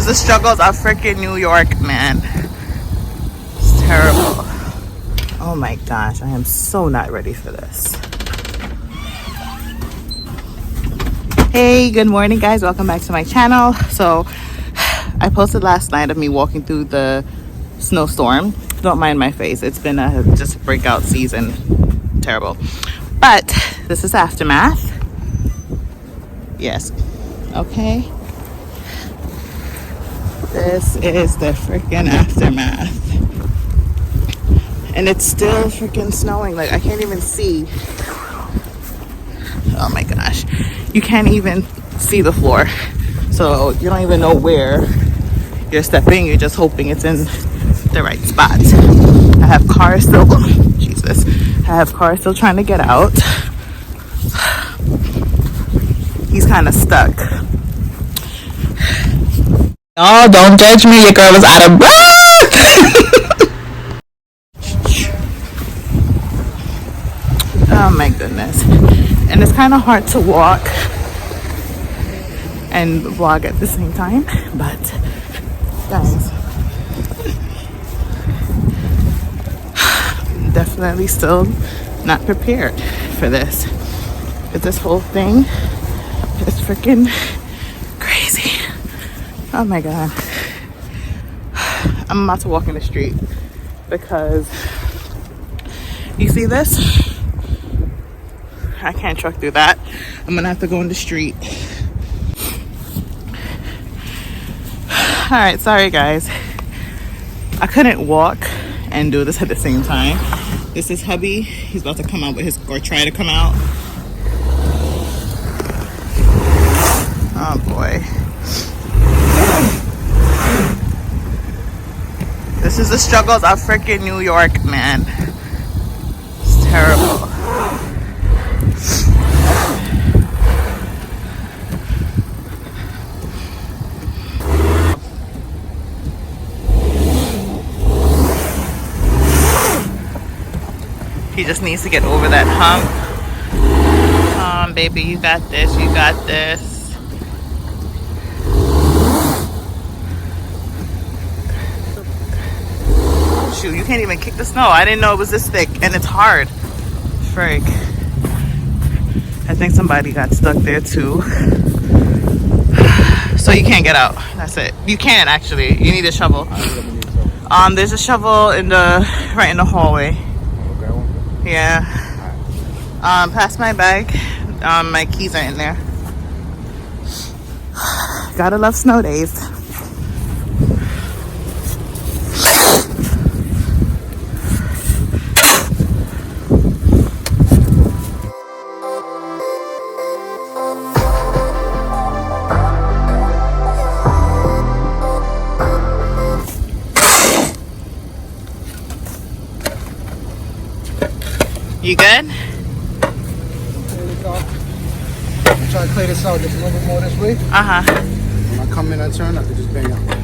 the struggles of freaking New York, man. It's terrible. Oh my gosh, I am so not ready for this. Hey, good morning guys, welcome back to my channel. So I posted last night of me walking through the snowstorm. Don't mind my face, it's been just a breakout season. Terrible. But this is aftermath. Yes. Okay. This is the freaking aftermath. And it's still freaking snowing. Like, I can't even see. Oh my gosh. You can't even see the floor. So you don't even know where you're stepping. You're just hoping it's in the right spot. I have cars still, Jesus. I have cars still trying to get out. He's kind of stuck. Oh, don't judge me. Your girl is out of breath. Oh my goodness. And it's kind of hard to walk and vlog at the same time. But guys, definitely still not prepared for this. Because this whole thing is freaking crazy. Oh my god. I'm about to walk in the street because you see this? I can't truck through that. I'm gonna have to go in the street. Alright, sorry guys. I couldn't walk and do this at the same time. This is hubby. He's about to come out with his, or try to come out. Oh boy. This is the struggles of freaking New York, man. It's terrible. He just needs to get over that hump. Come on, baby, you got this, you got this. Shoot, you can't even kick the snow. I didn't know it was this thick, and it's hard. Frig. I think somebody got stuck there too. So you can't get out. That's it. You can actually. You need a shovel. There's a shovel in the right in the hallway. Yeah. Pass my bag. My keys are in there. Gotta love snow days. You good? There we go. I'm trying to clear this out just a little bit more this way. Uh-huh. When I come in and turn, I can just bang out.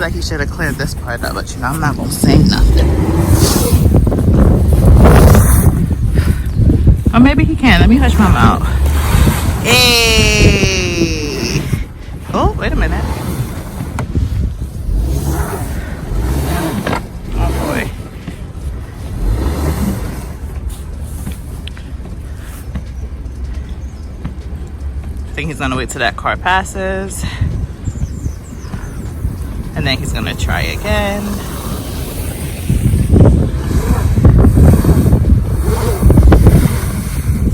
Like he should have cleared this part up, but you know, I'm not gonna say nothing. Or maybe he can. Let me hush my mouth. Hey! Oh, wait a minute. Oh boy. I think he's gonna wait till that car passes. And then he's gonna try again.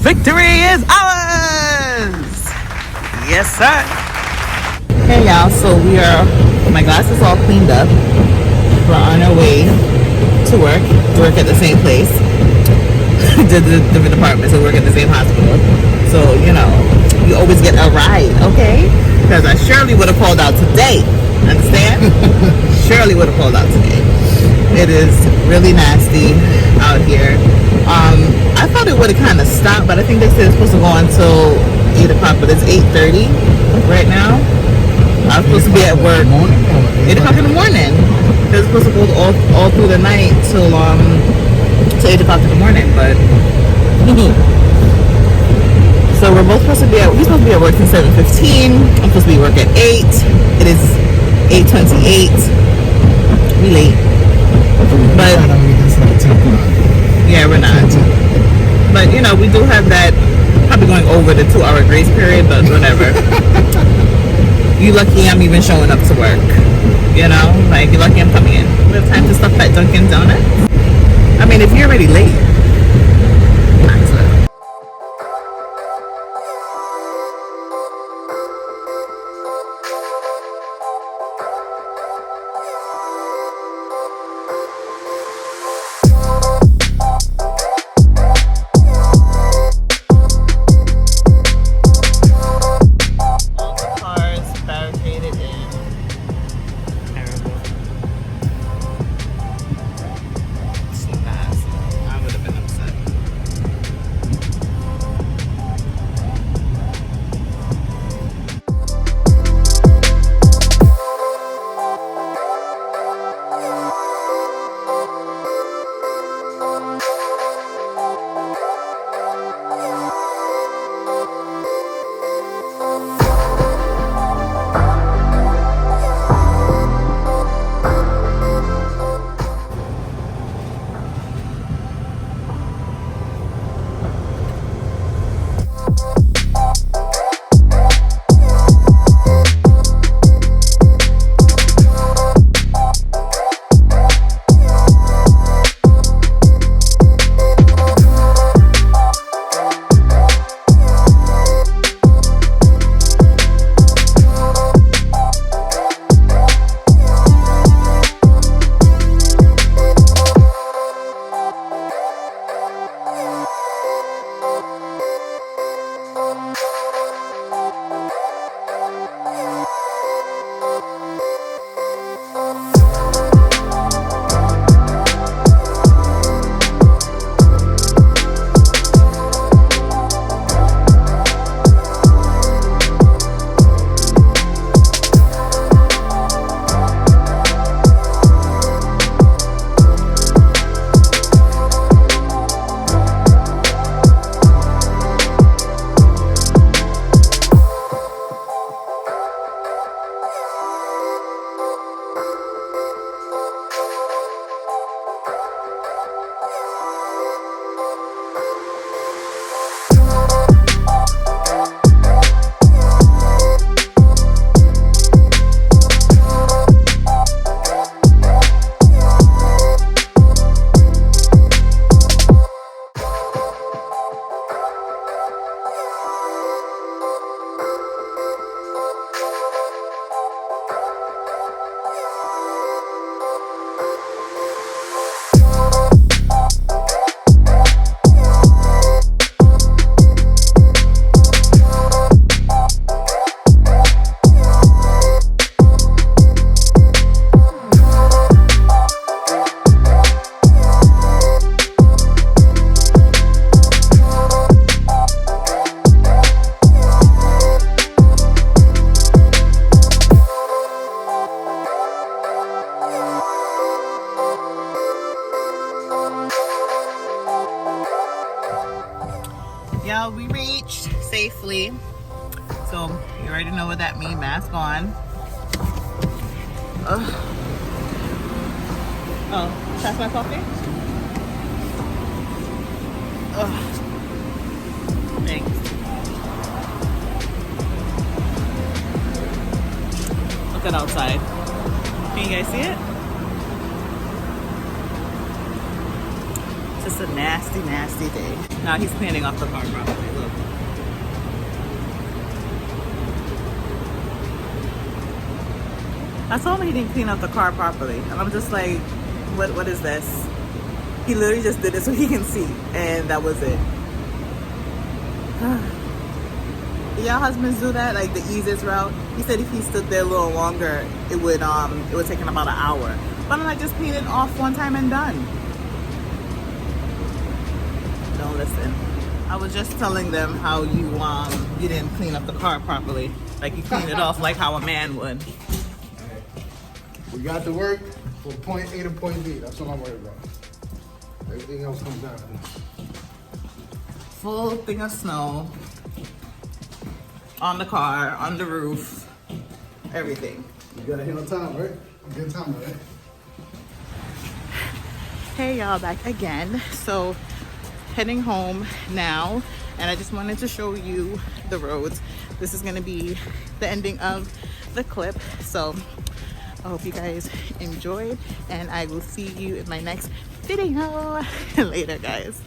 Victory is ours! Yes, sir. Hey y'all, so my glass is all cleaned up. We're on our way to work at the same place. Different departments, we work at the same hospital. So, you know, you always get a ride, okay? Because I surely would have called out today. Understand? Surely would have pulled out today. It is really nasty out here. I thought it would have kind of stopped, but I think they said it's supposed to go until 8 o'clock, but it's 8:30 right now. I was supposed to be at work 8 o'clock in the morning. They're supposed to go all through the night till 8 o'clock in the morning, but so we're both supposed to be at work at 7:15. I'm supposed to be at work at 8. It is 8:28. We late. But yeah, we're not. But you know, we do have that, probably going over the 2-hour grace period, but whatever. You lucky I'm even showing up to work. You know, like, you're lucky I'm coming in. We have time to stop at Dunkin' Donuts. I mean, if you're already late, might as well. Y'all, we reached safely. So you already know what that means. Mask on. Ugh. Oh, that's my coffee? Ugh. Thanks. Look at outside. Can you guys see it? Just a nasty, nasty day. Now he's cleaning off the car properly. Look. I told him he didn't clean up the car properly. And I'm just like, what is this? He literally just did it so he can see. And that was it. Do y'all husbands do that? Like the easiest route? He said if he stood there a little longer, it would take him about an hour. But I'm like, just clean it off one time and done. Don't listen. I was just telling them how you didn't clean up the car properly. Like you cleaned it off like how a man would. We got to work for point A to point B. That's what I'm worried about. Everything else comes down to this. Full thing of snow on the car, on the roof, everything. You got to hit on time, right? Good time, right? Hey y'all, back again. So heading home now, and I just wanted to show you the roads. This is gonna be the ending of the clip, so I hope you guys enjoyed, and I will see you in my next video. Later guys.